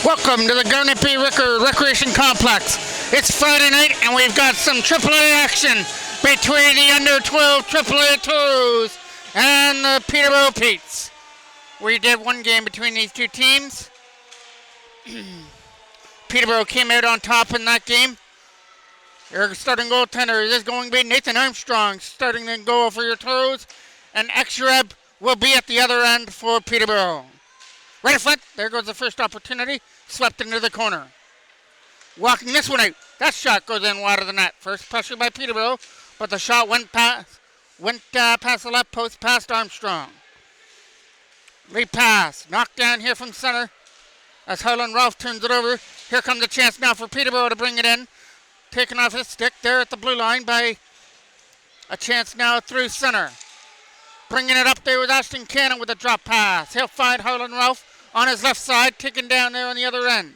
Welcome to the Garnet B. Ricker Recreation Complex. It's Friday night and we've got some AAA action between the under 12 AAA Toros and the Peterborough Petes. We did one game between these two teams. Peterborough came out on top in that game. Your starting goaltender is going to be Nathan Armstrong, starting the goal for your Toros, and Exureb will be at the other end for Peterborough. Right in front, there goes the first opportunity, swept into the corner. Walking this one out, that shot goes in wide of the net. First pressure by Peterborough, but the shot went past the left post, past Armstrong. Lead pass, knocked down here from center as Harlan Ralph turns it over. Here comes a chance now for Peterborough to bring it in. Taken off his stick there at the blue line by a chance now through center. Bringing it up there with Ashton Cannon with a drop pass. He'll find Harlan Ralph on his left side, taken down there on the other end.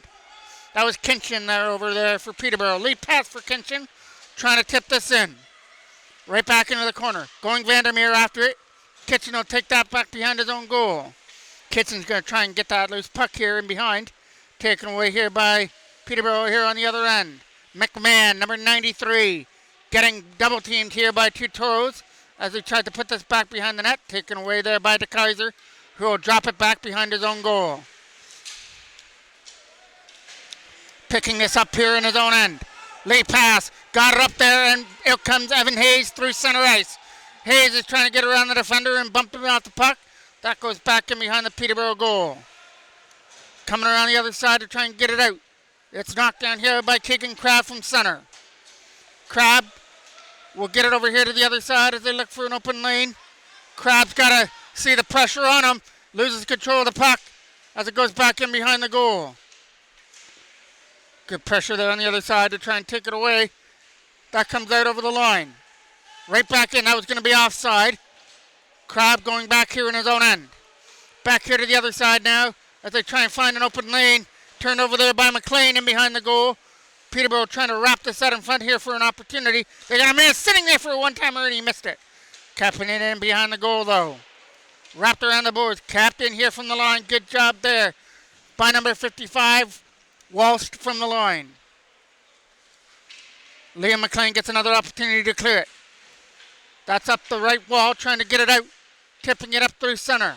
That was Kinchin there over there for Peterborough. Lead pass for Kinchin, trying to tip this in. Right back into the corner. Going Vandermeer after it. Kitchen will take that back behind his own goal. Kitchen's going to try and get that loose puck here in behind. Taken away here by Peterborough here on the other end. McMahon, number 93, getting double teamed here by two Toros as he tried to put this back behind the net. Taken away there by DeKaiser, who will drop it back behind his own goal. Picking this up here in his own end. Lead pass, got it up there, and out comes Evan Hayes through center ice. Hayes is trying to get around the defender and bump him off the puck. That goes back in behind the Peterborough goal. Coming around the other side to try and get it out. It's knocked down here by Keegan Crabb from center. Crabb will get it over here to the other side as they look for an open lane. Crabb's got to see the pressure on him. Loses control of the puck as it goes back in behind the goal. Good pressure there on the other side to try and take it away. That comes out over the line. Right back in. That was going to be offside. Crabb going back here in his own end. Back here to the other side now as they try and find an open lane. Turned over there by McLean in behind the goal. Peterborough trying to wrap this out in front here for an opportunity. They got a man sitting there for a one-timer and he missed it. Capping it in behind the goal though. Wrapped around the boards. Capped in here from the line. Good job there by number 55. Walshed from the line. Liam McLean gets another opportunity to clear it. That's up the right wall trying to get it out. Tipping it up through center.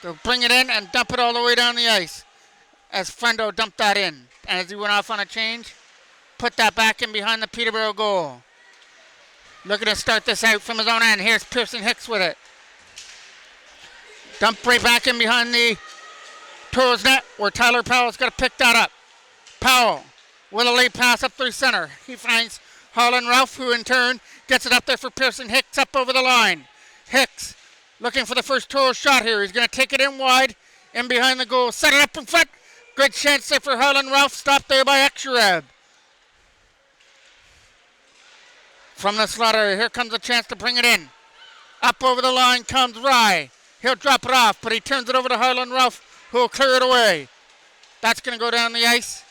They'll bring it in and dump it all the way down the ice. As Frendo dumped that in. And as he went off on a change, put that back in behind the Peterborough goal. Looking to start this out from his own end. Here's Pearson Hicks with it. Dump right back in behind the Toros net where Tyler Powell's got to pick that up. Powell with a late pass up through center. He finds Harlan Ralph, who in turn gets it up there for Pearson Hicks up over the line. Hicks looking for the first Toros shot here. He's going to take it in wide, in behind the goal. Set it up in front. Good chance there for Harlan Ralph. Stopped there by Exureb. From the slaughter, here comes a chance to bring it in. Up over the line comes Rye. He'll drop it off, but he turns it over to Harlan Ralph, who will clear it away. That's going to go down the ice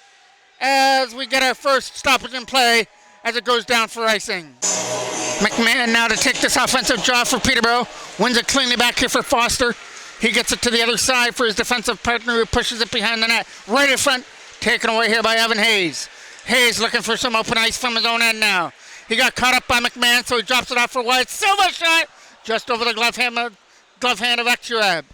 as we get our first stoppage in play as it goes down for icing. McMahon now to take this offensive draw for Peterborough. Wins it cleanly back here for Foster. He gets it to the other side for his defensive partner who pushes it behind the net. Right in front, taken away here by Evan Hayes. Hayes looking for some open ice from his own end now. He got caught up by McMahon, so he drops it off for Wyatt. Silva shot just over the glove hand of Exureb.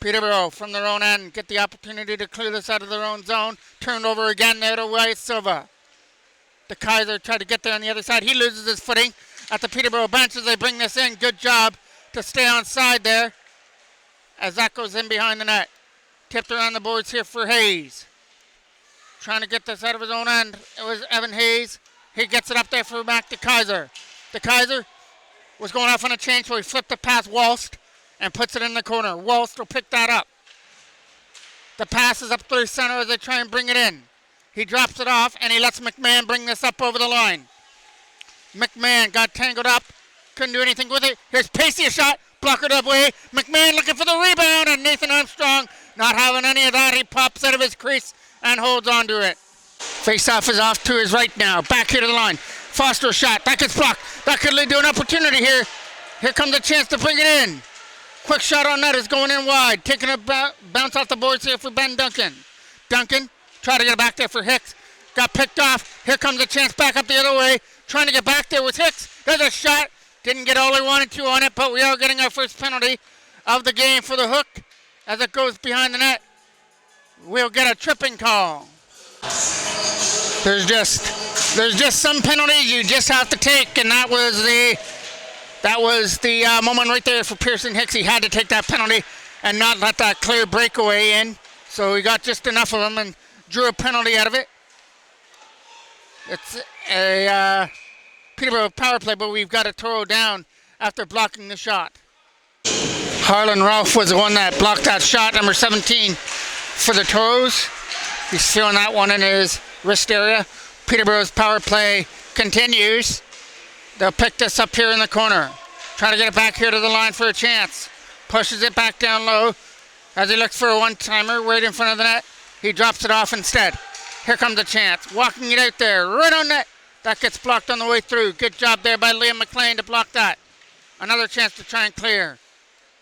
Peterborough from their own end get the opportunity to clear this out of their own zone. Turned over again there to Wyatt Silva. The Kaiser tried to get there on the other side. He loses his footing at the Peterborough bench as they bring this in. Good job to stay on side there as that goes in behind the net. Tipped around the boards here for Hayes. Trying to get this out of his own end. It was Evan Hayes. He gets it up there for back to Kaiser. The Kaiser was going off on a change, so he flipped it past Walst and puts it in the corner. Walst will pick that up. The pass is up through center as they try and bring it in. He drops it off and he lets McMahon bring this up over the line. McMahon got tangled up. Couldn't do anything with it. Here's Pacey, a shot. Blockered away. McMahon looking for the rebound, and Nathan Armstrong not having any of that. He pops out of his crease and holds on to it. Face-off is off to his right now. Back here to the line. Foster shot. That gets blocked. That could lead to an opportunity here. Here comes a chance to bring it in. Quick shot on net is going in wide. Taking a bounce off the boards here for Ben Duncan. Duncan try to get it back there for Hicks. Got picked off. Here comes a chance back up the other way. Trying to get back there with Hicks. There's a shot. Didn't get all he wanted to on it, but we are getting our first penalty of the game for the Hook as it goes behind the net. We'll get a tripping call. There's just some penalties you just have to take, and that was the moment right there for Pearson Hicks. He had to take that penalty and not let that clear breakaway in. So he got just enough of them and drew a penalty out of it. It's a Peterborough power play, but we've got a Toro down after blocking the shot. Harlan Ralph was the one that blocked that shot, number 17 for the Toros. He's feeling that one in his wrist area. Peterborough's power play continues. They'll pick this up here in the corner. Trying to get it back here to the line for a chance. Pushes it back down low as he looks for a one-timer right in front of the net. He drops it off instead. Here comes a chance. Walking it out there, right on net. That gets blocked on the way through. Good job there by Liam McLean to block that. Another chance to try and clear.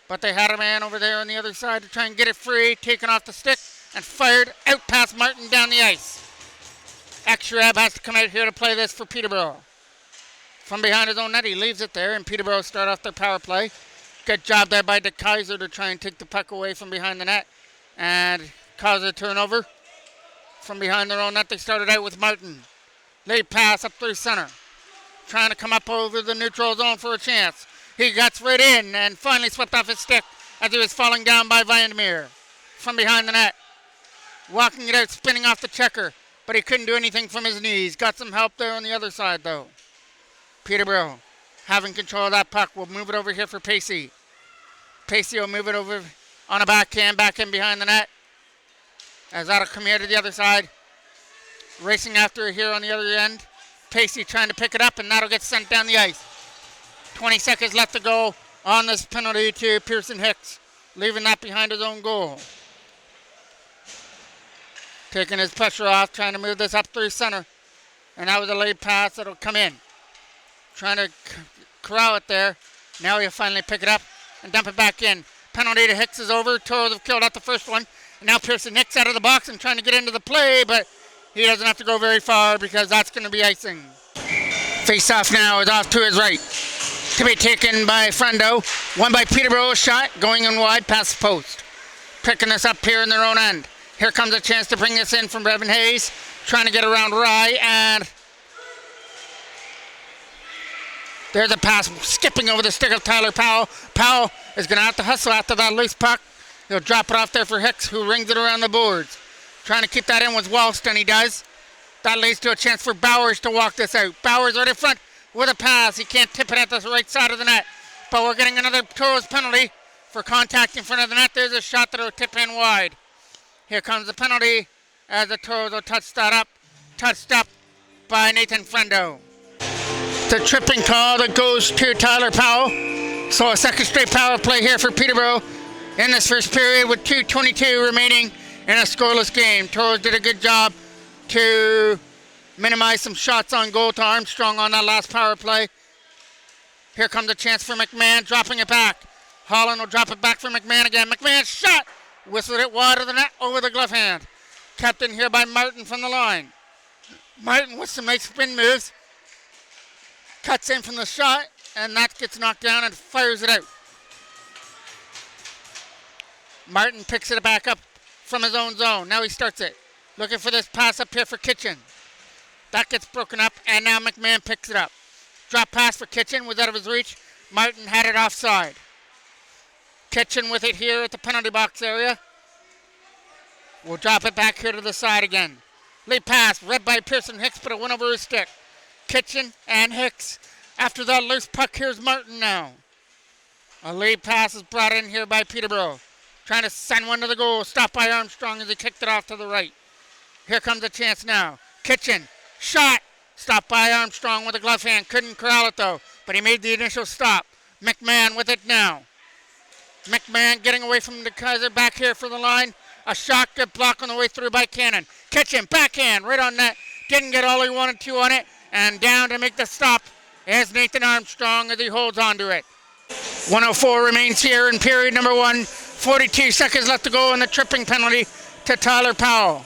But they had a man over there on the other side to try and get it free. Taken off the stick and fired out past Martin down the ice. Exrab has to come out here to play this for Peterborough. From behind his own net, he leaves it there, and Peterborough start off their power play. Good job there by De Kaiser to try and take the puck away from behind the net and cause a turnover. From behind their own net, they started out with Martin. Late pass up through center. Trying to come up over the neutral zone for a chance. He gets right in and finally swept off his stick as he was falling down by Vandermeer. From behind the net. Walking it out, spinning off the checker, but he couldn't do anything from his knees. Got some help there on the other side, though. Peterborough having control of that puck. We'll move it over here for Pacey. Pacey will move it over on a backhand, back in behind the net. As that'll come here to the other side. Racing after it here on the other end. Pacey trying to pick it up, and that'll get sent down the ice. 20 seconds left to go on this penalty to Pearson Hicks, leaving that behind his own goal. Taking his pressure off, trying to move this up through center. And that was a late pass that'll come in. Trying to corral it there. Now he'll finally pick it up and dump it back in. Penalty to Hicks is over. Toros have killed out the first one. And now Pearson Hicks out of the box and trying to get into the play, but he doesn't have to go very far because that's going to be icing. Face-off now is off to his right. To be taken by Frendo. One by Peterborough, shot going in wide past the post. Picking this up here in their own end. Here comes a chance to bring this in from Brevin Hayes. Trying to get around Rye, and there's a pass skipping over the stick of Tyler Powell. Powell is going to have to hustle after that loose puck. He'll drop it off there for Hicks, who rings it around the boards. Trying to keep that in with Walston, he does. That leads to a chance for Bowers to walk this out. Bowers right in front with a pass. He can't tip it at the right side of the net. But we're getting another Toros penalty for contact in front of the net. There's a shot that will tip in wide. Here comes the penalty as the Toros will touch that up. Touched up by Nathan Frendo. The tripping call that goes to Tyler Powell. So a second straight power play here for Peterborough in this first period with 2:22 remaining in a scoreless game. Toros did a good job to minimize some shots on goal to Armstrong on that last power play. Here comes a chance for McMahon, dropping it back. Holland will drop it back for McMahon again. McMahon shot! Whistled it wide of the net over the glove hand. Kept in here by Martin from the line. Martin with some nice spin moves. Cuts in from the shot, and that gets knocked down and fires it out. Martin picks it back up from his own zone. Now he starts it. Looking for this pass up here for Kitchen. That gets broken up, and now McMahon picks it up. Drop pass for Kitchen was out of his reach. Martin had it offside. Kitchen with it here at the penalty box area. We'll drop it back here to the side again. Late pass, read by Pearson Hicks, but it went over his stick. Kitchen and Hicks. After that loose puck, here's Martin now. A late pass is brought in here by Peterborough. Trying to send one to the goal. Stopped by Armstrong as he kicked it off to the right. Here comes a chance now. Kitchen. Shot. Stopped by Armstrong with a glove hand. Couldn't corral it though, but he made the initial stop. McMahon with it now. McMahon getting away from the Kaiser back here for the line. A shot, good block on the way through by Cannon. Kitchen, backhand, right on net. Didn't get all he wanted to on it. And down to make the stop is Nathan Armstrong as he holds on to it. 1:04 remains here in period number 1. 42 seconds left to go, and the tripping penalty to Tyler Powell.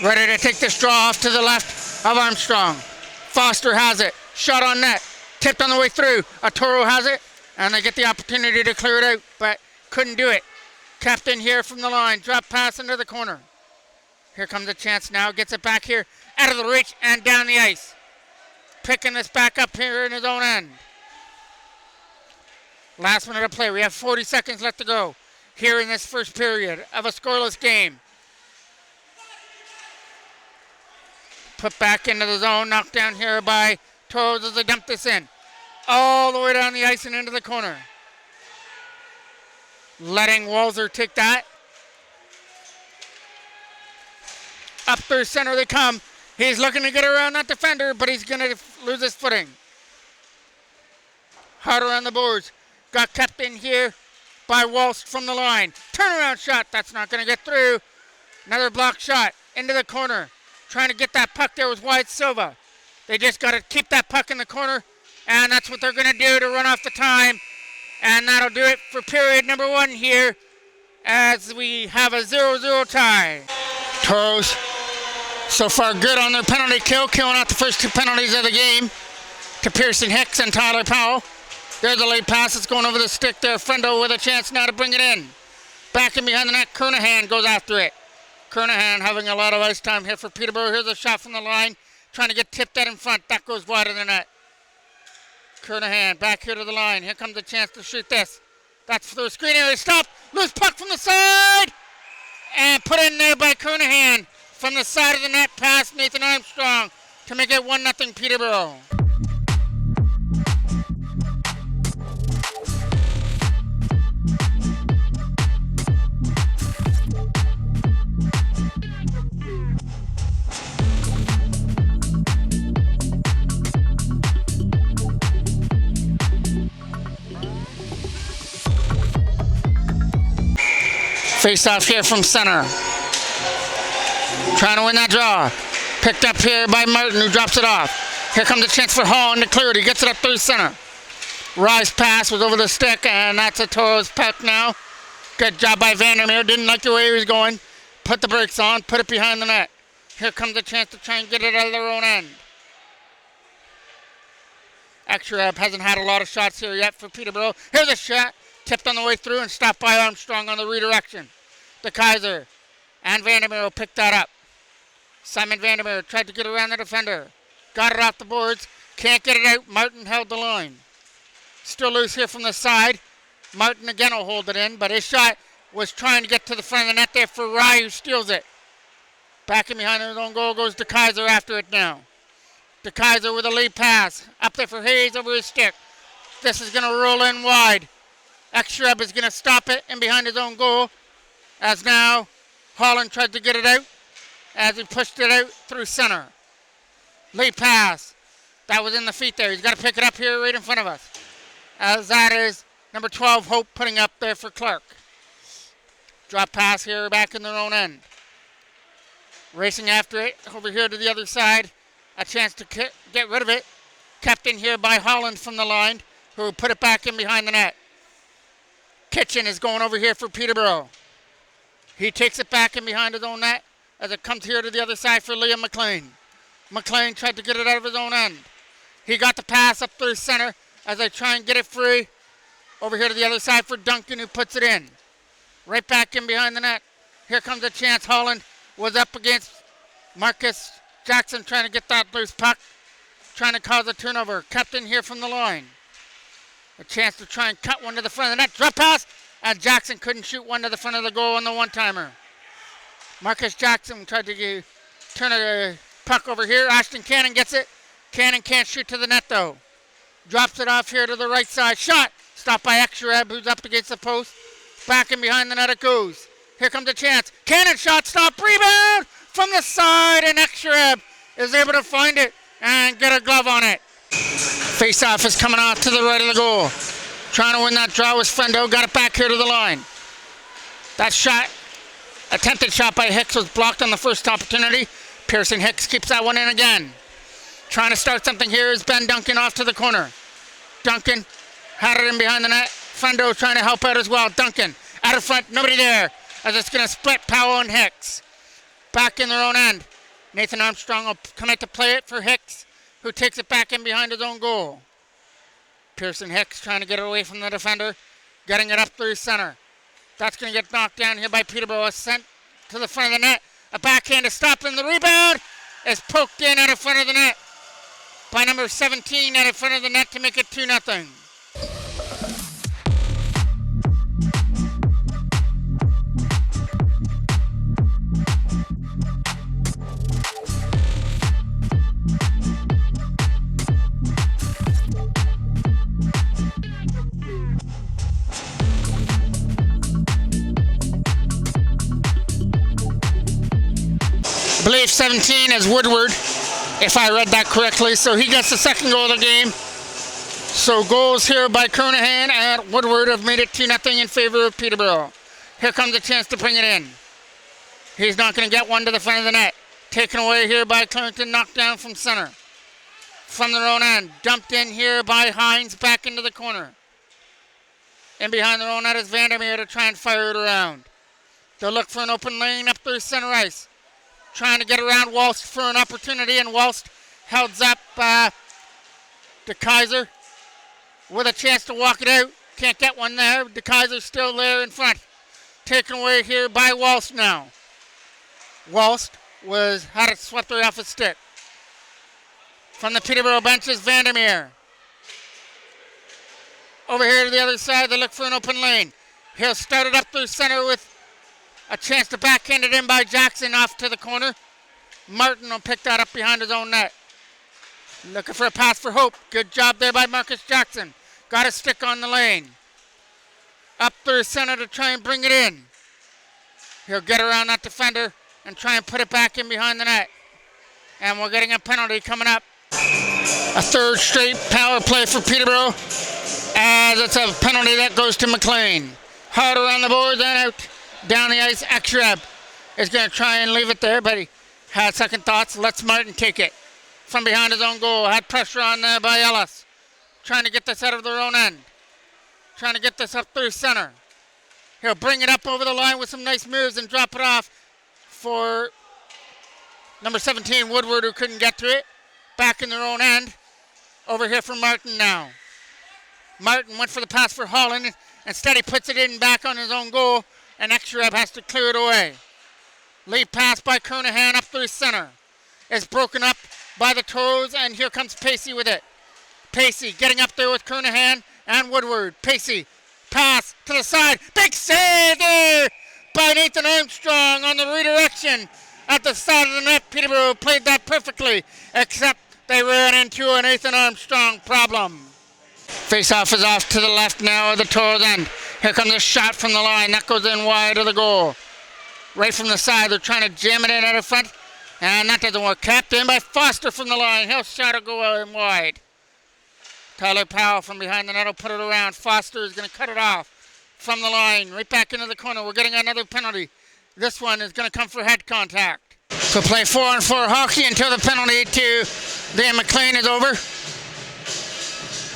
Ready to take this draw off to the left of Armstrong. Foster has it. Shot on net. Tipped on the way through. A Toro has it, and they get the opportunity to clear it out, but couldn't do it. Captain here from the line. Drop pass into the corner. Here comes a chance now. Gets it back here out of the reach and down the ice. Picking this back up here in his own end. Last minute of play. We have 40 seconds left to go here in this first period of a scoreless game. Put back into the zone. Knocked down here by Toros as they dump this in. All the way down the ice and into the corner. Letting Walzer take that. Up through center they come. He's looking to get around that defender, but he's going to lose his footing. Hard around the boards. Got kept in here by Walsh from the line. Turnaround shot. That's not going to get through. Another block shot into the corner. Trying to get that puck there was Wyatt Silva. They just got to keep that puck in the corner, and that's what they're going to do to run off the time. And that'll do it for period number 1 here as we have a 0-0 tie. Toros so far good on their penalty kill, killing out the first 2 penalties of the game to Pearson Hicks and Tyler Powell. There's a late pass. It's going over the stick there. Friendo with a chance now to bring it in. Back in behind the net. Kernahan goes after it. Kernahan having a lot of ice time here for Peterborough. Here's a shot from the line. Trying to get tipped that in front. That goes wide of the net. Kernahan back here to the line. Here comes a chance to shoot this. That's for the screen area. Stop. Loose puck from the side. And put in there by Kernahan. From the side of the net past Nathan Armstrong to make it 1-0 Peterborough. Face off here from center. Trying to win that draw. Picked up here by Martin, who drops it off. Here comes a chance for Holland to clear it. He gets it up through center. Rise pass was over the stick, and that's a Toros puck now. Good job by Vandermeer. Didn't like the way he was going. Put the brakes on, put it behind the net. Here comes a chance to try and get it out of their own end. Extra hasn't had a lot of shots here yet for Peterborough. Here's a shot. Tipped on the way through and stopped by Armstrong on the redirection. De Kaiser and Vandermeer will pick that up. Simon Vandermeer tried to get around the defender. Got it off the boards. Can't get it out. Martin held the line. Still loose here from the side. Martin again will hold it in, but his shot was trying to get to the front of the net there for Rye, who steals it. Back in behind his own goal goes De Kaiser after it now. De Kaiser with a lead pass. Up there for Hayes over his stick. This is going to roll in wide. Ekstreb is going to stop it in behind his own goal. As now Holland tried to get it out as he pushed it out through center. Late pass. That was in the feet there. He's got to pick it up here right in front of us. As that is number 12, Hope, putting up there for Clark. Drop pass here back in their own end. Racing after it over here to the other side. A chance to get rid of it. Kept in here by Holland from the line, who put it back in behind the net. Kitchen is going over here for Peterborough. He takes it back in behind his own net as it comes here to the other side for Liam McLean. McLean tried to get it out of his own end. He got the pass up through center as they try and get it free. Over here to the other side for Duncan, who puts it in. Right back in behind the net. Here comes a chance. Holland was up against Marcus Jackson trying to get that loose puck. Trying to cause a turnover. Kept in here from the line. A chance to try and cut one to the front of the net. Drop pass. And Jackson couldn't shoot one to the front of the goal on the one-timer. Marcus Jackson tried to turn a puck over here. Ashton Cannon gets it. Cannon can't shoot to the net, though. Drops it off here to the right side. Shot. Stopped by Ekstreb, who's up against the post. Back in behind the net it goes. Here comes a chance. Cannon shot. Stop. Rebound from the side. And Ekstreb is able to find it and get a glove on it. Face-off is coming off to the right of the goal. Trying to win that draw was Friendo. Got it back here to the line. That shot, attempted shot by Hicks, was blocked on the first opportunity. Pearson Hicks keeps that one in again. Trying to start something here is Ben Duncan off to the corner. Duncan had it in behind the net. Friendo trying to help out as well. Duncan out of front, nobody there. As it's going to split Powell and Hicks. Back in their own end. Nathan Armstrong will come out to play it for Hicks, who takes it back in behind his own goal. Pearson Hicks trying to get it away from the defender, getting it up through center. That's going to get knocked down here by Peterborough. Sent to the front of the net. A backhand to stop, and the rebound is poked in out of front of the net by number 17 out of front of the net to make it 2-0. I believe 17 is Woodward, if I read that correctly. So he gets the second goal of the game. So goals here by Kernahan and Woodward have made it 2-0 in favor of Peterborough. Here comes a chance to bring it in. He's not going to get one to the front of the net. Taken away here by Clerington, knocked down from center. From their own end. Dumped in here by Hines, back into the corner. And behind their own net is Vandermeer to try and fire it around. They'll look for an open lane up through center ice. Trying to get around Walst for an opportunity, and Walst holds up De Kaiser with a chance to walk it out. Can't get one there. De Kaiser's still there in front. Taken away here by Walst now. Walst had it swept away off his stick. From the Peterborough benches, Vandermeer. Over here to the other side, they look for an open lane. He'll start it up through center with a chance to backhand it in by Jackson off to the corner. Martin will pick that up behind his own net. Looking for a pass for Hope. Good job there by Marcus Jackson. Got a stick on the lane. Up through center to try and bring it in. He'll get around that defender and try and put it back in behind the net. And we're getting a penalty coming up. A third straight power play for Peterborough, as it's a penalty that goes to McLean. Hard around the boards and out. Down the ice, Exreb is going to try and leave it there, but he had second thoughts. Lets Martin take it from behind his own goal. Had pressure on there by Ellis. Trying to get this out of their own end. Trying to get this up through center. He'll bring it up over the line with some nice moves and drop it off for number 17, Woodward, who couldn't get to it. Back in their own end. Over here for Martin now. Martin went for the pass for Holland. Instead, he puts it in back on his own goal. And Exreb has to clear it away. Lead pass by Kernahan up through center. It's broken up by the Toros, and here comes Pacey with it. Pacey getting up there with Kernahan and Woodward. Pacey, pass to the side. Big save there by Nathan Armstrong on the redirection at the side of the net. Peterborough played that perfectly, except they ran into a Nathan Armstrong problem. Face-off is off to the left now of the Toros end. Here comes a shot from the line. That goes in wide of the goal. Right from the side. They're trying to jam it in out of front. And that doesn't work. Capped in by Foster from the line. He'll shot it go in wide. Tyler Powell from behind the net will put it around. Foster is going to cut it off from the line. Right back into the corner. We're getting another penalty. This one is going to come for head contact. So play 4-on-4 hockey until the penalty to the McLean is over.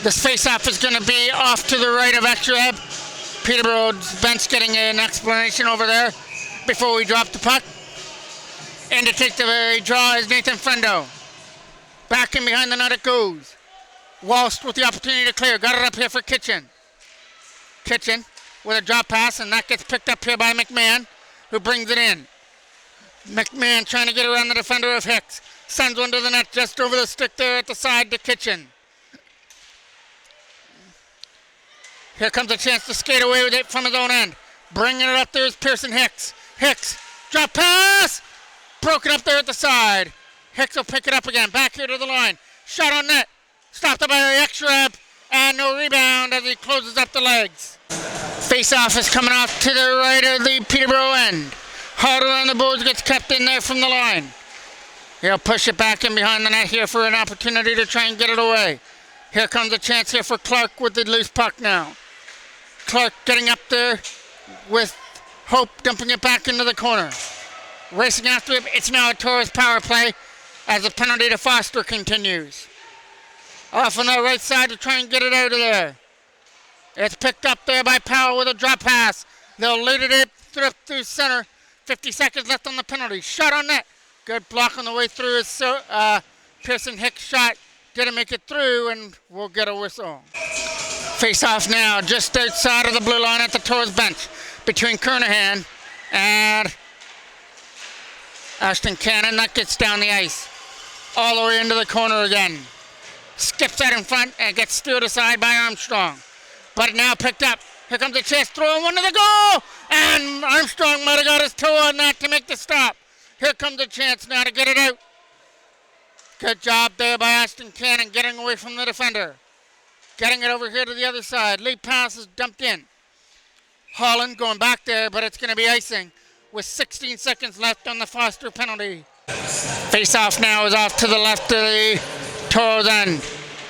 This face-off is going to be off to the right of Exreb. Peterborough's bench getting an explanation over there before we drop the puck. And to take the draw is Nathan Friendo. Back in behind the net it goes. Walst with the opportunity to clear. Got it up here for Kitchen. Kitchen with a drop pass, and that gets picked up here by McMahon, who brings it in. McMahon trying to get around the defender of Hicks. Sends one to the net just over the stick there at the side to Kitchen. Here comes a chance to skate away with it from his own end. Bringing it up there is Pearson Hicks. Hicks, drop pass! Broken up there at the side. Hicks will pick it up again. Back here to the line. Shot on net. Stopped up by Exreb. And no rebound as he closes up the legs. Face-off is coming off to the right of the Peterborough end. Hard around the boards, gets kept in there from the line. He'll push it back in behind the net here for an opportunity to try and get it away. Here comes a chance here for Clark with the loose puck now. Clark getting up there with Hope dumping it back into the corner. Racing after him. It's now a Toros power play as the penalty to Foster continues. Off on the right side to try and get it out of there. It's picked up there by Powell with a drop pass. They'll lead it through center. 50 seconds left on the penalty. Shot on net. Good block on the way through his Pearson Hicks shot. Didn't make it through, and we'll get a whistle. Face off now just outside of the blue line at the Toros bench between Kernahan and Ashton Cannon. That gets down the ice all the way into the corner again. Skips out in front and gets steered aside by Armstrong. But now picked up. Here comes the chest, throwing one to the goal! And Armstrong might have got his toe on that to make the stop. Here comes the chance now to get it out. Good job there by Ashton Cannon getting away from the defender. Getting it over here to the other side. Lead pass is dumped in. Holland going back there, but it's going to be icing with 16 seconds left on the Foster penalty. Face-off now is off to the left of the Toros end.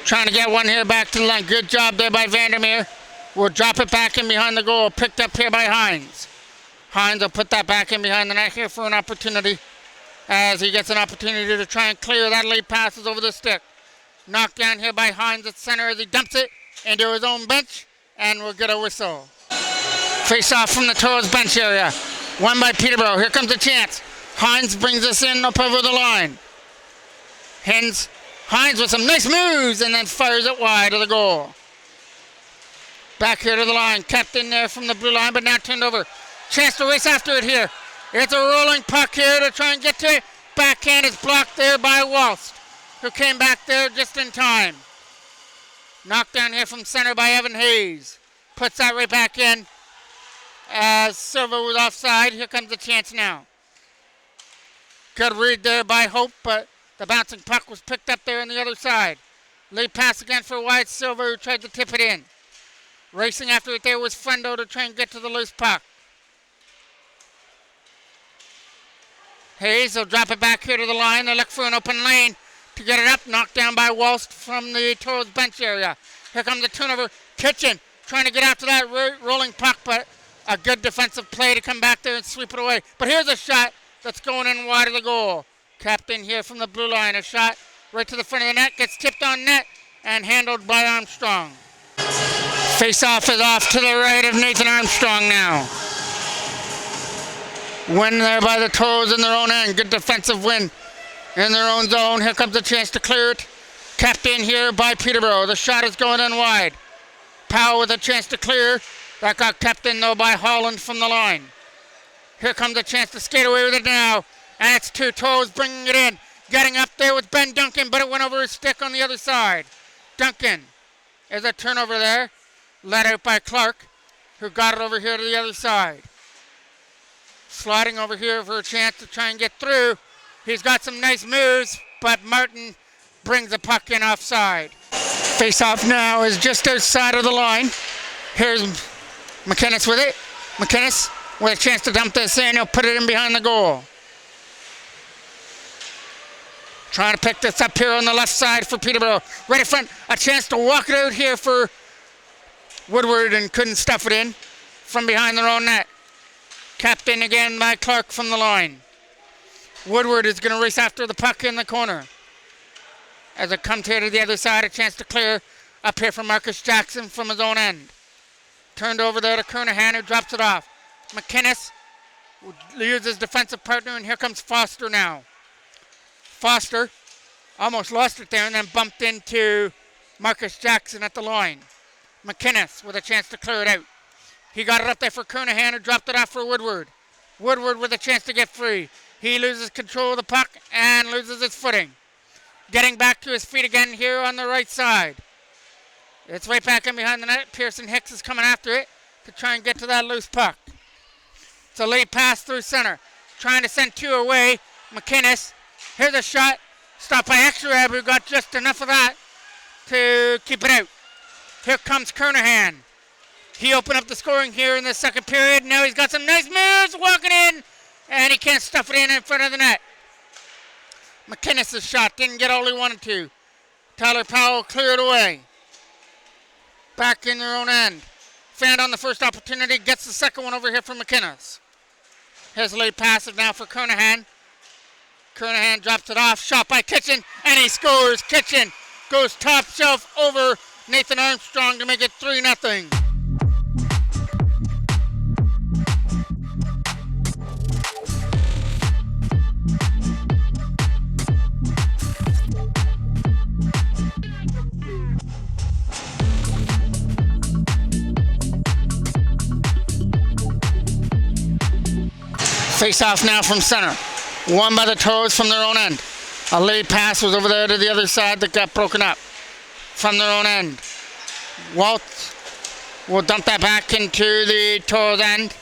Trying to get one here back to the line. Good job there by Vandermeer. We'll drop it back in behind the goal. Picked up here by Hines. Hines will put that back in behind the net here for an opportunity as he gets an opportunity to try and clear that late passes over the stick. Knocked down here by Hines at center as he dumps it into his own bench, and we'll get a whistle. Face off from the Toros bench area. Won by Peterborough. Here comes a chance. Hines brings us in up over the line. Hines with some nice moves and then fires it wide of the goal. Back here to the line. Kept in there from the blue line, but now turned over. Chance to race after it here. It's a rolling puck here to try and get to it. Backhand is blocked there by Walst, who came back there just in time. Knocked down here from center by Evan Hayes. Puts that right back in as Silva was offside. Here comes the chance now. Good read there by Hope, but the bouncing puck was picked up there on the other side. Lead pass again for Wyatt Silva, who tried to tip it in. Racing after it there was Frendo to try and get to the loose puck. Hayes will drop it back here to the line. They look for an open lane to get it up. Knocked down by Walst from the Toros bench area. Here comes the turnover. Kitchen trying to get after that rolling puck, but a good defensive play to come back there and sweep it away. But here's a shot that's going in wide of the goal. Captain here from the blue line. A shot right to the front of the net. Gets tipped on net and handled by Armstrong. Face-off is off to the right of Nathan Armstrong now. Win there by the Toros in their own end. Good defensive win in their own zone. Here comes a chance to clear it. Kept in here by Peterborough. The shot is going in wide. Powell with a chance to clear. That got kept in though by Holland from the line. Here comes a chance to skate away with it now. And it's two Toros bringing it in. Getting up there with Ben Duncan, but it went over his stick on the other side. Duncan is a turnover there. Led out by Clark, who got it over here to the other side. Sliding over here for a chance to try and get through. He's got some nice moves, but Martin brings the puck in offside. Face-off now is just outside of the line. Here's McInnes with it. McInnes with a chance to dump this in. He'll put it in behind the goal. Trying to pick this up here on the left side for Peterborough. Right in front, a chance to walk it out here for Woodward and couldn't stuff it in from behind their own net. Capped in again by Clark from the line. Woodward is going to race after the puck in the corner. As it comes here to the other side, a chance to clear up here from Marcus Jackson from his own end. Turned over there to Kernahan, who drops it off. McInnes uses his defensive partner, and here comes Foster now. Foster almost lost it there and then bumped into Marcus Jackson at the line. McInnes with a chance to clear it out. He got it up there for Kernahan, who dropped it off for Woodward. Woodward with a chance to get free. He loses control of the puck and loses his footing. Getting back to his feet again here on the right side. It's right back in behind the net. Pearson Hicks is coming after it to try and get to that loose puck. It's a late pass through center. Trying to send two away. McInnes. Here's a shot. Stopped by Exarab, who got just enough of that to keep it out. Here comes Kernahan. He opened up the scoring here in the second period. Now he's got some nice moves walking in, and he can't stuff it in front of the net. McInnes' shot didn't get all he wanted to. Tyler Powell cleared away. Back in their own end. Found on the first opportunity, gets the second one over here from McInnes. Here's a late pass now for Kernahan. Kernahan drops it off. Shot by Kitchen, and he scores. Kitchen goes top shelf over Nathan Armstrong to make it 3-0. Face off now from center. Won by the Toros from their own end. A lead pass was over there to the other side that got broken up from their own end. Waltz will dump that back into the Toros end.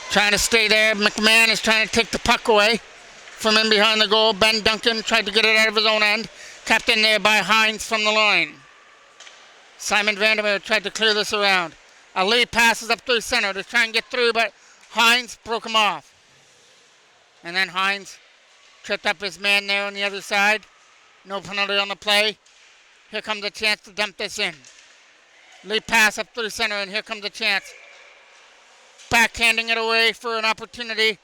Trying to stay there. McMahon is trying to take the puck away from in behind the goal. Ben Duncan tried to get it out of his own end. Kept in there by Hines from the line. Simon Vandermeer tried to clear this around. A lead passes up through center to try and get through, but Hines broke him off. And then Hines tripped up his man there on the other side. No penalty on the play. Here comes a chance to dump this in. Lead pass up through center, and here comes a chance. Backhanding it away for an opportunity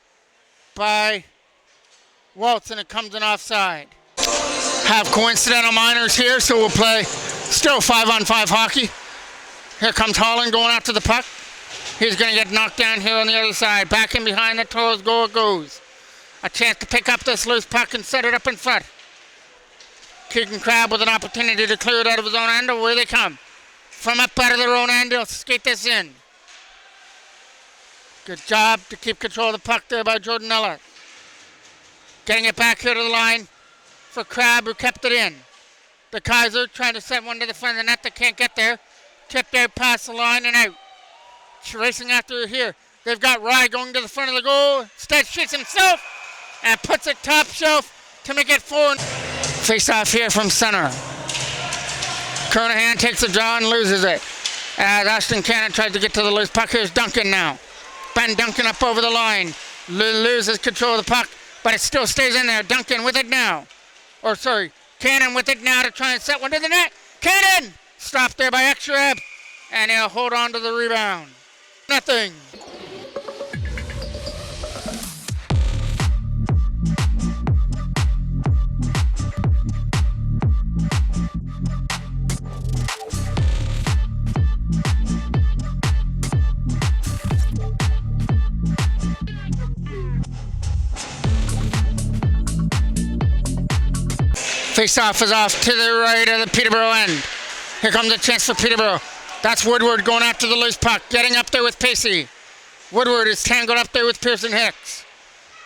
by Waltz, and it comes in offside. Have coincidental minors here, so we'll play still 5-on-5 hockey. Here comes Holland going after the puck. He's going to get knocked down here on the other side. Back in behind the Toros goal it goes. A chance to pick up this loose puck and set it up in front. Keegan Crabb with an opportunity to clear it out of his own end. Away they come. From up out of their own end, they'll skate this in. Good job to keep control of the puck there by Jordan Eller. Getting it back here to the line for Crabb, who kept it in. The Kaiser trying to set one to the front of the net. They can't get there. Tipped out past the line and out. Racing after here. They've got Rye going to the front of the goal. Instead shoots himself and puts it top shelf to make it 4. Face off here from center. Kernahan takes the draw and loses it. As Ashton Cannon tries to get to the loose puck. Here's Duncan now. Ben Duncan up over the line. Loses control of the puck, but it still stays in there. Duncan with it now. Cannon with it now to try and set one to the net. Cannon! Stopped there by Extrab, and he'll hold on to the rebound. Nothing. Face-off is off to the right of the Peterborough end. Here comes a chance for Peterborough. That's Woodward going after the loose puck, getting up there with Pacey. Woodward is tangled up there with Pearson Hicks.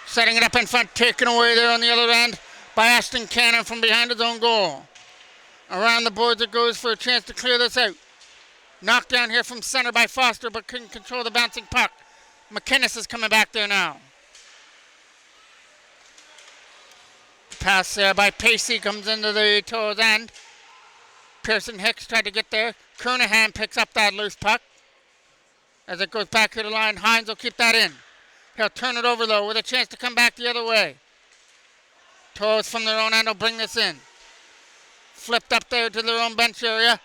Setting it up in front, taken away there on the other end by Ashton Cannon from behind his own goal. Around the boards it goes for a chance to clear this out. Knocked down here from center by Foster, but couldn't control the bouncing puck. McInnes is coming back there now. Pass there by Pacey comes into the Toros end. Pearson Hicks tried to get there. Kernahan picks up that loose puck. As it goes back to the line, Hines will keep that in. He'll turn it over though with a chance to come back the other way. Toros from their own end will bring this in. Flipped up there to their own bench area.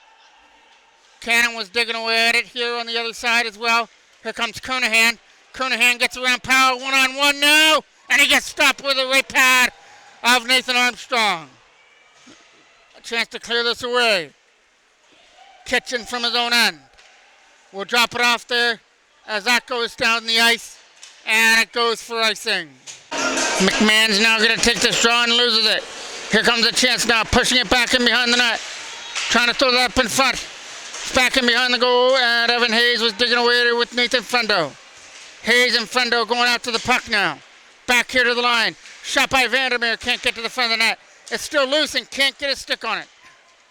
Cannon was digging away at it here on the other side as well. Here comes Kernahan. Kernahan gets around Powell one-on-one now. And he gets stopped with a right pad of Nathan Armstrong. A chance to clear this away. Kitchen from his own end. We'll drop it off there as that goes down the ice. And it goes for icing. McMahon's now going to take this draw and loses it. Here comes a chance now, pushing it back in behind the net. Trying to throw that up in front. It's back in behind the goal, and Evan Hayes was digging away there with Nathan Frendo. Hayes and Frendo going after the puck now. Back here to the line. Shot by Vandermeer, can't get to the front of the net. It's still loose and can't get a stick on it.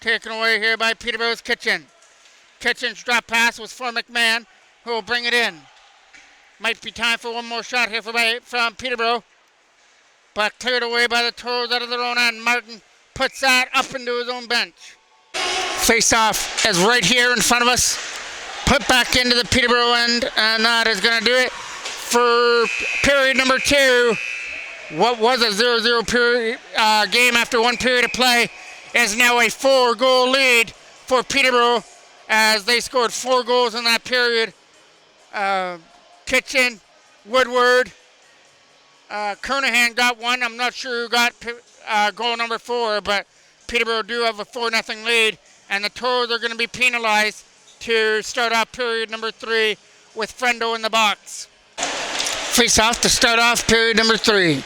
Taken away here by Peterborough's Kitchen. Kitchen's drop pass was for McMahon, who will bring it in. Might be time for one more shot here from Peterborough. But cleared away by the Toros out of their own end. Martin puts that up into his own bench. Face-off is right here in front of us. Put back into the Peterborough end, and that is going to do it for period number 2. What was a 0-0 period, game after one period of play is now a 4-goal lead for Peterborough as they scored 4 goals in that period. Kitchen, Woodward, Kernahan got one. I'm not sure who got goal number 4, but Peterborough do have a 4-0 lead, and the Toros are going to be penalized to start off period number 3 with Frendo in the box. Face off to start off period number 3.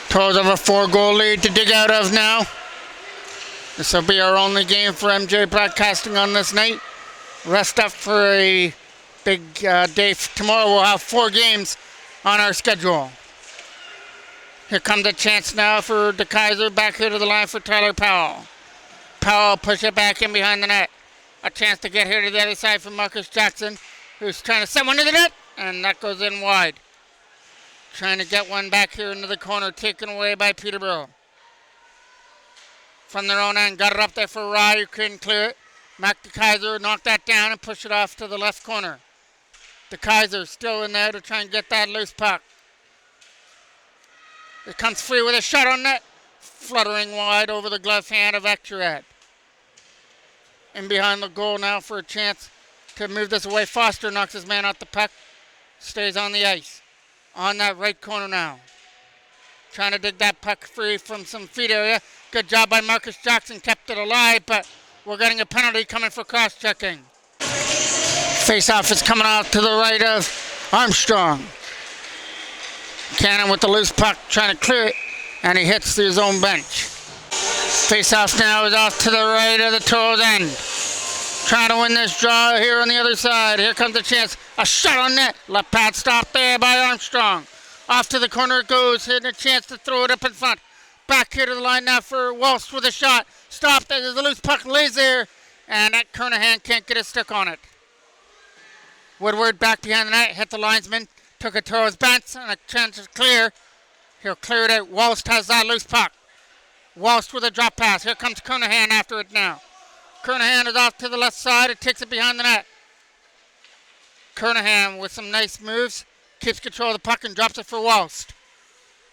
Toros have a 4-goal lead to dig out of now. This will be our only game for MJ Broadcasting on this night. Rest up for a big day. Tomorrow we'll have 4 games on our schedule. Here comes a chance now for De Kaiser back here to the line for Tyler Powell. Powell push it back in behind the net. A chance to get here to the other side for Marcus Jackson, who's trying to send one to the net, and that goes in wide. Trying to get one back here into the corner, taken away by Peterborough. From their own end, got it up there for Rye, who couldn't clear it. Mac De Kaiser knocked that down and pushed it off to the left corner. De Kaiser still in there to try and get that loose puck. It comes free with a shot on net, fluttering wide over the glove hand of Ektorad. In behind the goal now for a chance to move this away. Foster knocks his man out the puck, stays on the ice. On that right corner now. Trying to dig that puck free from some feet area. Good job by Marcus Jackson, kept it alive, but we're getting a penalty coming for cross-checking. Face-off is coming out to the right of Armstrong. Cannon with the loose puck, trying to clear it, and he hits his own bench. Face-off now is off to the right of the Toros end. Trying to win this draw here on the other side. Here comes the chance. A shot on net. Left pad stop there by Armstrong. Off to the corner it goes. Hitting a chance to throw it up in front. Back here to the line now for Walsh with a shot. Stop. There's a loose puck. Lays there. And that Kernahan can't get a stick on it. Woodward back behind the net. Hit the linesman. Took it towards Bentz. And a chance to clear. He'll clear it out. Walsh has that loose puck. Walsh with a drop pass. Here comes Kernahan after it now. Kernahan is off to the left side. It takes it behind the net. Kernahan with some nice moves. Keeps control of the puck and drops it for Walsh.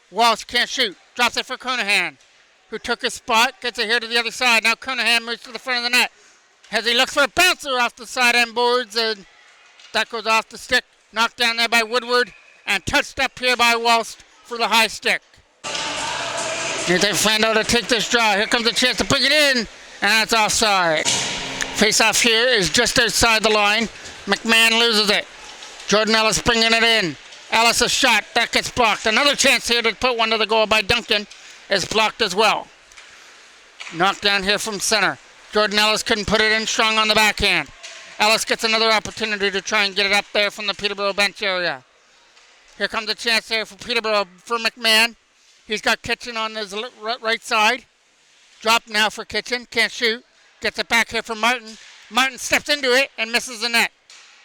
Walsh can't shoot. Drops it for Kernahan, who took his spot. Gets it here to the other side. Now Kernahan moves to the front of the net. As he looks for a bouncer off the side end boards. And that goes off the stick. Knocked down there by Woodward. And touched up here by Walsh for the high stick. Here's Frendo to take this draw. Here comes a chance to bring it in. And that's offside. Face-off here is just outside the line. McMahon loses it. Jordan Ellis bringing it in. Ellis a shot. That gets blocked. Another chance here to put one to the goal by Duncan is blocked as well. Knocked down here from center. Jordan Ellis couldn't put it in strong on the backhand. Ellis gets another opportunity to try and get it up there from the Peterborough bench area. Here comes a chance there for Peterborough for McMahon. He's got Kitchen on his right side. Drop now for Kitchen. Can't shoot. Gets it back here for Martin. Martin steps into it and misses the net.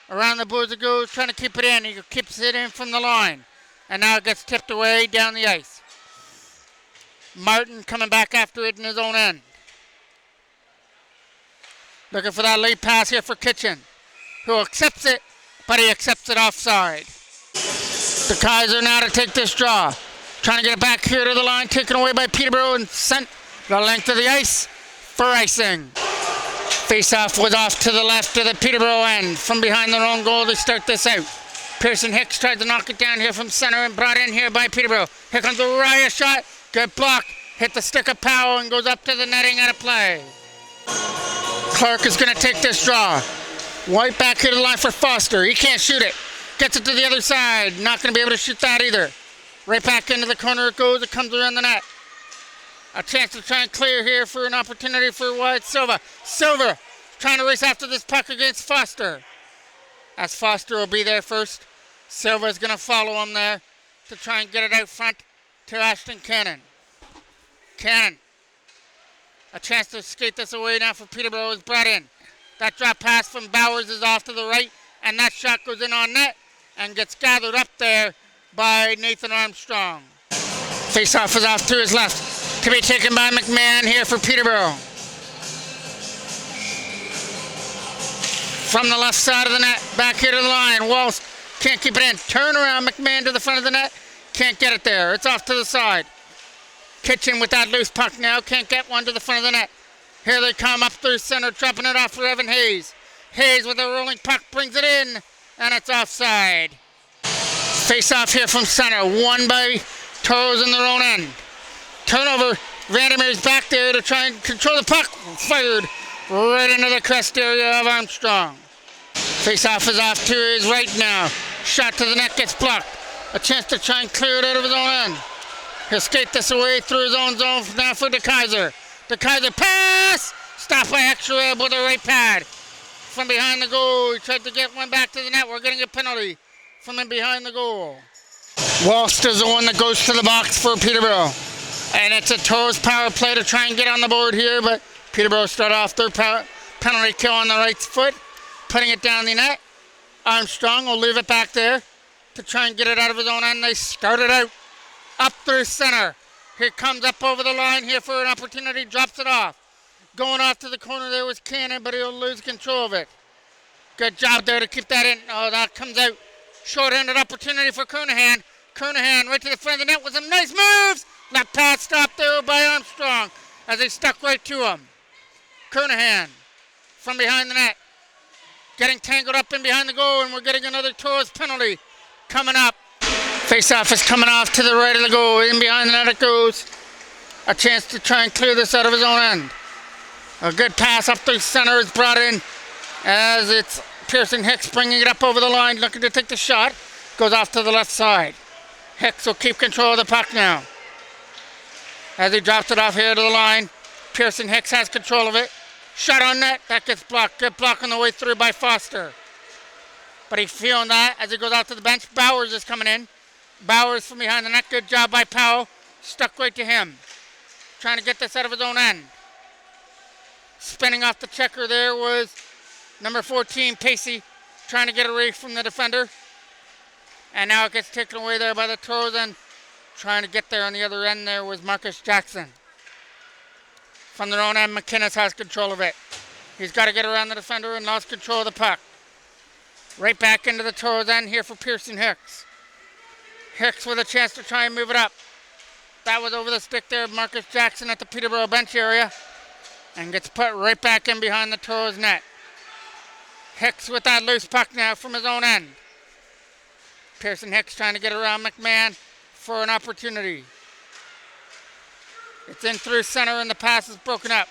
Around the boards it goes, trying to keep it in. He keeps it in from the line. And now it gets tipped away down the ice. Martin coming back after it in his own end. Looking for that lead pass here for Kitchen, who accepts it, but he accepts it offside. De Kaiser now to take this draw. Trying to get it back here to the line, taken away by Peterborough and sent the length of the ice for icing. Face-off was off to the left of the Peterborough end. From behind their own goal to start this out. Pearson Hicks tried to knock it down here from center and brought in here by Peterborough. Here comes a Raya shot. Good block. Hit the stick of Powell and goes up to the netting out of play. Clark is going to take this draw. White back here to the line for Foster. He can't shoot it. Gets it to the other side. Not going to be able to shoot that either. Right back into the corner it goes. It comes around the net. A chance to try and clear here for an opportunity for Wyatt Silva. Silva trying to race after this puck against Foster. As Foster will be there first. Silva's going to follow him there to try and get it out front to Ashton Cannon. Cannon. A chance to skate this away now for Peterborough is brought in. That drop pass from Bowers is off to the right. And that shot goes in on net and gets gathered up there by Nathan Armstrong. Face-off is off to his left. To be taken by McMahon here for Peterborough. From the left side of the net, back here to the line. Walsh can't keep it in. Turn around, McMahon to the front of the net. Can't get it there. It's off to the side. Kitchen with that loose puck now. Can't get one to the front of the net. Here they come up through center, dropping it off for Evan Hayes. Hayes with a rolling puck brings it in, and it's offside. Face off here from center. Won by Toros in their own end. Turnover. Vandermeer's back there to try and control the puck. Fired right into the crest area of Armstrong. Face-off is off to his right now. Shot to the net gets blocked. A chance to try and clear it out of his own end. He'll skate this away through his own zone now for DeKaiser. DeKaiser pass! Stopped by Extra with a right pad. From behind the goal, he tried to get one back to the net. We're getting a penalty from in behind the goal. Walsh is the one that goes to the box for Peterborough. And it's a Toros power play to try and get on the board here, but Peterborough start off their penalty kill on the right foot, putting it down the net. Armstrong will leave it back there to try and get it out of his own end. They start it out up through center. Here comes up over the line here for an opportunity, drops it off. Going off to the corner there was Cannon, but he'll lose control of it. Good job there to keep that in. Oh, that comes out. Short-handed opportunity for Kernahan. Kernahan right to the front of the net with some nice moves. Left pass stopped there by Armstrong as he stuck right to him. Kernahan from behind the net. Getting tangled up in behind the goal, and we're getting another Toros penalty coming up. Face-off is coming off to the right of the goal. In behind the net it goes. A chance to try and clear this out of his own end. A good pass up through center is brought in as it's Pearson Hicks bringing it up over the line, looking to take the shot. Goes off to the left side. Hicks will keep control of the puck now. As he drops it off here to the line, Pearson Hicks has control of it. Shot on net, that gets blocked. Good block on the way through by Foster. But he's feeling that as he goes out to the bench. Bowers is coming in. Bowers from behind the net, good job by Powell. Stuck right to him. Trying to get this out of his own end. Spinning off the checker there was number 14, Pacey, trying to get away from the defender. And now it gets taken away there by the Toros, and trying to get there on the other end there was Marcus Jackson. From their own end, McInnes has control of it. He's got to get around the defender and lost control of the puck. Right back into the Toros end here for Pearson Hicks. Hicks with a chance to try and move it up. That was over the stick there of Marcus Jackson at the Peterborough bench area. And gets put right back in behind the Toros net. Hicks with that loose puck now from his own end. Pearson Hicks trying to get around McMahon for an opportunity. It's in through center and the pass is broken up.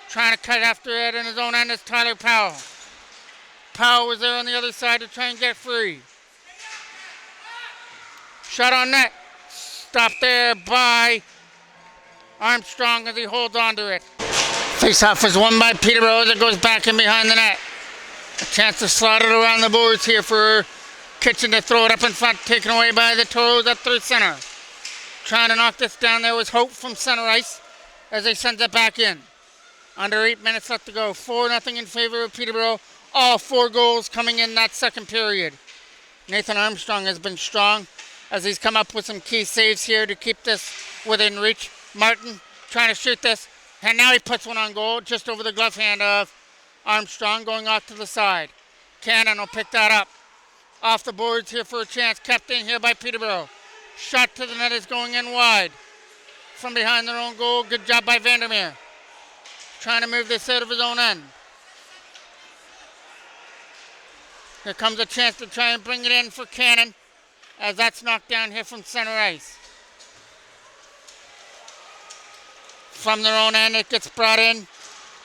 Trying to cut after it in his own end is Tyler Powell. Powell was there on the other side to try and get free. Shot on net. Stopped there by Armstrong as he holds on to it. Face-off is won by Peterborough as it goes back in behind the net. A chance to slot it around the boards here for Kitchen to throw it up in front, taken away by the Toros up through center. Trying to knock this down there was Hope from center ice as they send it back in. Under 8 minutes left to go. 4-0 in favor of Peterborough. All 4 goals coming in that second period. Nathan Armstrong has been strong as he's come up with some key saves here to keep this within reach. Martin trying to shoot this. And now he puts one on goal just over the glove hand of Armstrong going off to the side. Cannon will pick that up. Off the boards here for a chance. Kept in here by Peterborough. Shot to the net is going in wide. From behind their own goal. Good job by Vandermeer. Trying to move this out of his own end. Here comes a chance to try and bring it in for Cannon as that's knocked down here from center ice. From their own end, it gets brought in.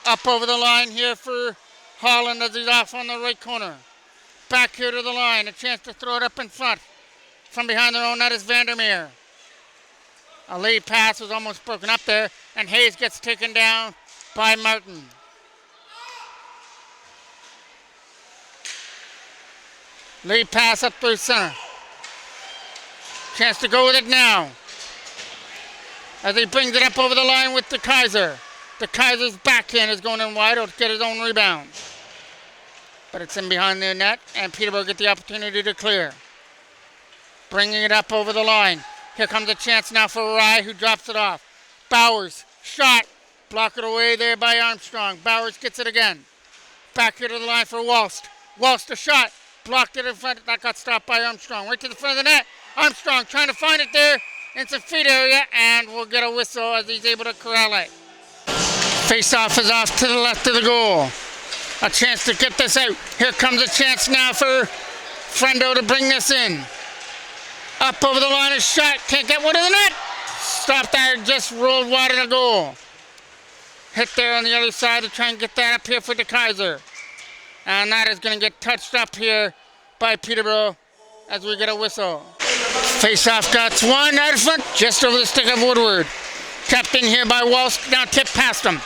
Up over the line here for Holland as he's off on the right corner. Back here to the line, a chance to throw it up in front. From behind their own net is Vandermeer. A lead pass was almost broken up there, and Hayes gets taken down by Martin. Lead pass up through center. Chance to go with it now. As he brings it up over the line with DeKaiser. DeKaiser's backhand is going in wide. He'll get his own rebound. But it's in behind the net, and Peterborough get the opportunity to clear. Bringing it up over the line. Here comes a chance now for Rye, who drops it off. Bowers, shot. Block it away there by Armstrong. Bowers gets it again. Back here to the line for Walsh. Walsh a shot. Blocked it in front. That got stopped by Armstrong. Right to the front of the net. Armstrong trying to find it there in some feet area, and we'll get a whistle as he's able to corral it. Face-off is off to the left of the goal. A chance to get this out. Here comes a chance now for Frendo to bring this in. Up over the line, a shot. Can't get one to the net. Stop there, just rolled wide of the goal. Hit there on the other side to try and get that up here for the Kaiser. And that is going to get touched up here by Peterborough as we get a whistle. Face-off got one out of front, just over the stick of Woodward. Kept in here by Walsh, now tipped past him.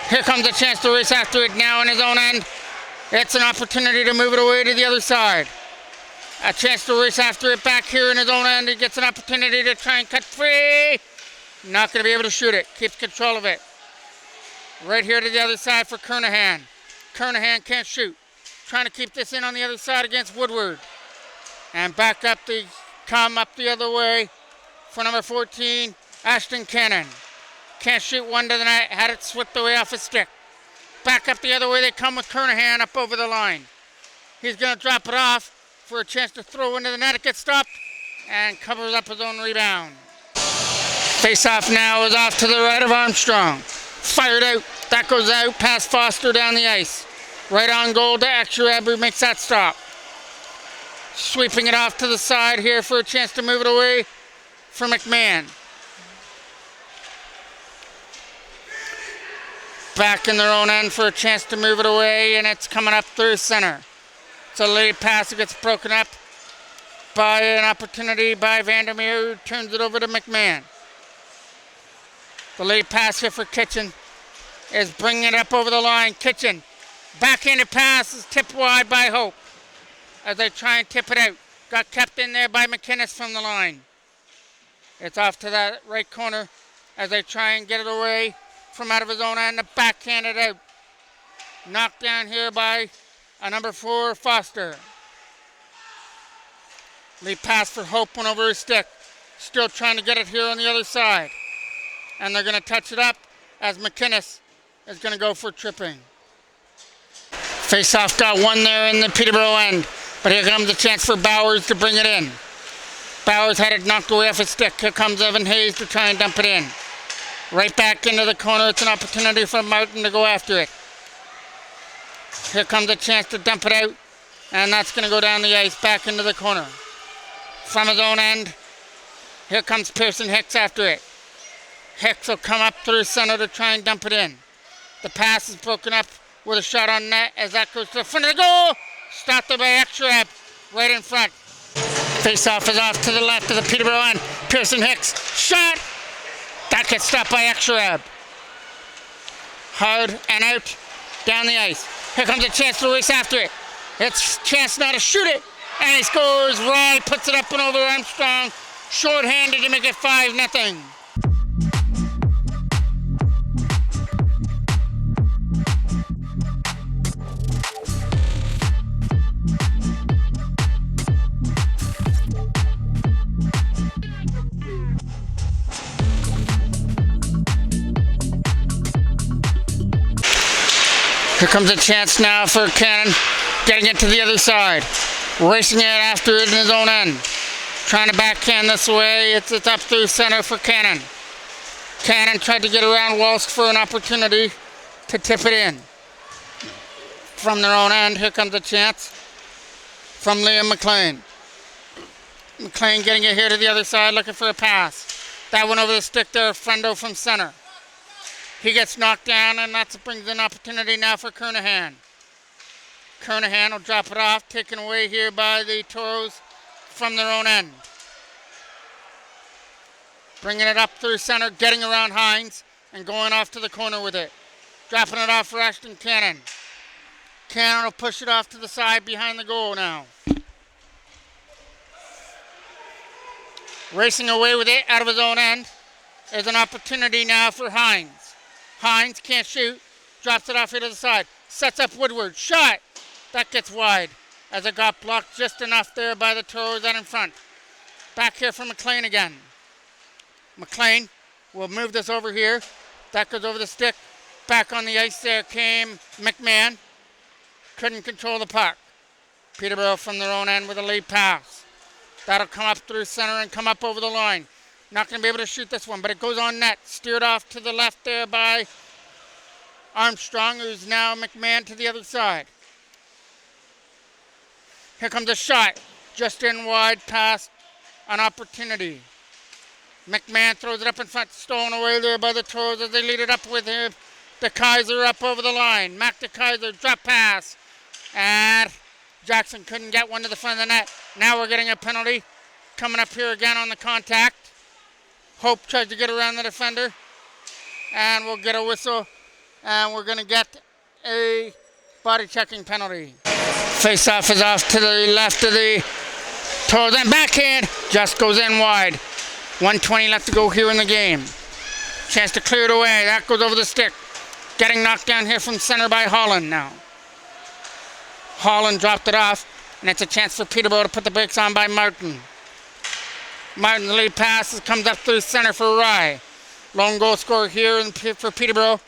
Here comes a chance to race after it now in his own end. It's an opportunity to move it away to the other side. A chance to race after it back here in his own end. He gets an opportunity to try and cut free. Not going to be able to shoot it. Keeps control of it. Right here to the other side for Kernahan. Kernahan can't shoot. Trying to keep this in on the other side against Woodward. And back up come up the other way for number 14, Ashton Cannon. Can't shoot one to the net. Had it swept away off his stick. Back up the other way they come with Kernahan up over the line. He's going to drop it off for a chance to throw into the net. It gets stopped and covers up his own rebound. Face-off now is off to the right of Armstrong. Fired out. That goes out past Foster down the ice. Right on goal to Extrab, who makes that stop. Sweeping it off to the side here for a chance to move it away for McMahon. Back in their own end for a chance to move it away, and it's coming up through center. It's a late pass that gets broken up by an opportunity by Vandermeer, who turns it over to McMahon. The late pass here for Kitchen is bringing it up over the line. Kitchen, backhanded pass is tipped wide by Hope as they try and tip it out. Got kept in there by McInnes from the line. It's off to that right corner as they try and get it away from out of his own end. The backhanded out. Knocked down here by a number 4, Foster. Lead pass for Hope, went over his stick. Still trying to get it here on the other side. And they're going to touch it up as McInnes is going to go for tripping. Face-off got one there in the Peterborough end. But here comes a chance for Bowers to bring it in. Bowers had it knocked away off his stick. Here comes Evan Hayes to try and dump it in. Right back into the corner. It's an opportunity for Martin to go after it. Here comes a chance to dump it out. And that's going to go down the ice back into the corner. From his own end, here comes Pearson Hicks after it. Hicks will come up through center to try and dump it in. The pass is broken up with a shot on net as that goes to the front of the goal. Stopped there by Extrab right in front. Face-off is off to the left of the Peterborough end. Pearson Hicks, shot. That gets stopped by Extrab. Hard and out down the ice. Here comes a chance to race after it. It's a chance now to shoot it. And he scores right, puts it up and over Armstrong. Short-handed to make it 5-0. Here comes a chance now for Cannon, getting it to the other side. Racing it after it in his own end. Trying to backhand this way. It's up through center for Cannon. Cannon tried to get around Walsh for an opportunity to tip it in. From their own end, here comes a chance from Liam McLean. McLean getting it here to the other side, looking for a pass. That went over the stick there, Frendo from center. He gets knocked down, and that brings an opportunity now for Kernahan. Kernahan will drop it off, taken away here by the Toros from their own end. Bringing it up through center, getting around Hines, and going off to the corner with it. Dropping it off for Ashton Cannon. Cannon will push it off to the side behind the goal now. Racing away with it out of his own end is an opportunity now for Hines. Hines can't shoot, drops it off here to the side, sets up Woodward, shot. That gets wide as it got blocked just enough there by the Toros out in front. Back here for McLean again. McLean will move this over here. That goes over the stick. Back on the ice there came McMahon. Couldn't control the puck. Peterborough from their own end with a lead pass. That'll come up through center and come up over the line. Not going to be able to shoot this one, but it goes on net. Steered off to the left there by Armstrong, who's now McMahon to the other side. Here comes a shot. Just in wide past an opportunity. McMahon throws it up in front, stolen away there by the Toros as they lead it up with him. De Kaiser up over the line. Mac De Kaiser, drop pass. And Jackson couldn't get one to the front of the net. Now we're getting a penalty. Coming up here again on the contact. Hope tries to get around the defender. And we'll get a whistle. And we're going to get a body checking penalty. Face-off is off to the left of the Toros. And backhand just goes in wide. 1:20 left to go here in the game. Chance to clear it away. That goes over the stick. Getting knocked down here from center by Holland now. Holland dropped it off, and it's a chance for Peterborough to put the brakes on by Martin. Martin's lead pass comes up through center for Rye. Lone goal scorer here for Peterborough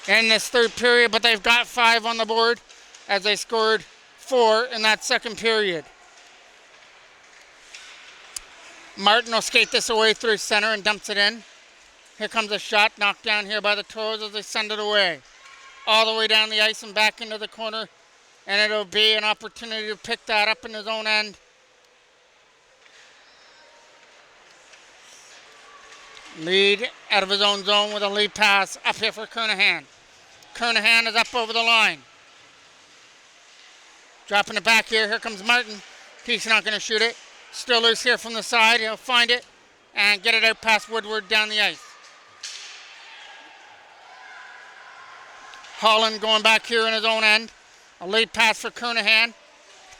in this third period, but they've got 5 on the board as they scored 4 in that second period. Martin will skate this away through center and dumps it in. Here comes a shot knocked down here by the Toros as they send it away. All the way down the ice and back into the corner. And it'll be an opportunity to pick that up in his own end. Lead out of his own zone with a lead pass up here for Kernahan. Kernahan is up over the line. Dropping it back here. Here comes Martin. He's not going to shoot it. Still loose here from the side. He'll find it and get it out past Woodward down the ice. Holland going back here in his own end. A lead pass for Kernahan.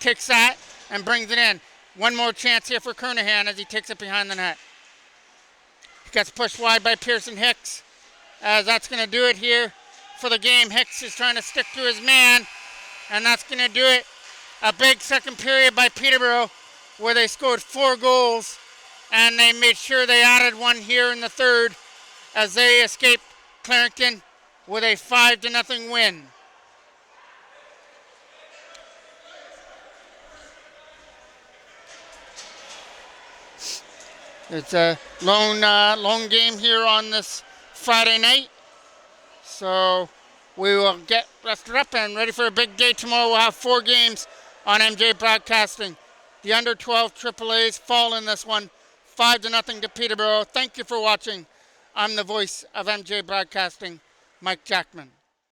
Takes that and brings it in. One more chance here for Kernahan as he takes it behind the net. He gets pushed wide by Pearson Hicks. As that's going to do it here for the game. Hicks is trying to stick to his man. And that's going to do it. A big second period by Peterborough, where they scored 4 goals, and they made sure they added one here in the third as they escaped Clarington with a 5-0 win. It's a lone game here on this Friday night, so we will get rested up and ready for a big day tomorrow. We'll have 4 games on MJ Broadcasting. The under-12 AAAs fall in this one, 5-0 to Peterborough. Thank you for watching. I'm the voice of MJ Broadcasting, Mike Jackman.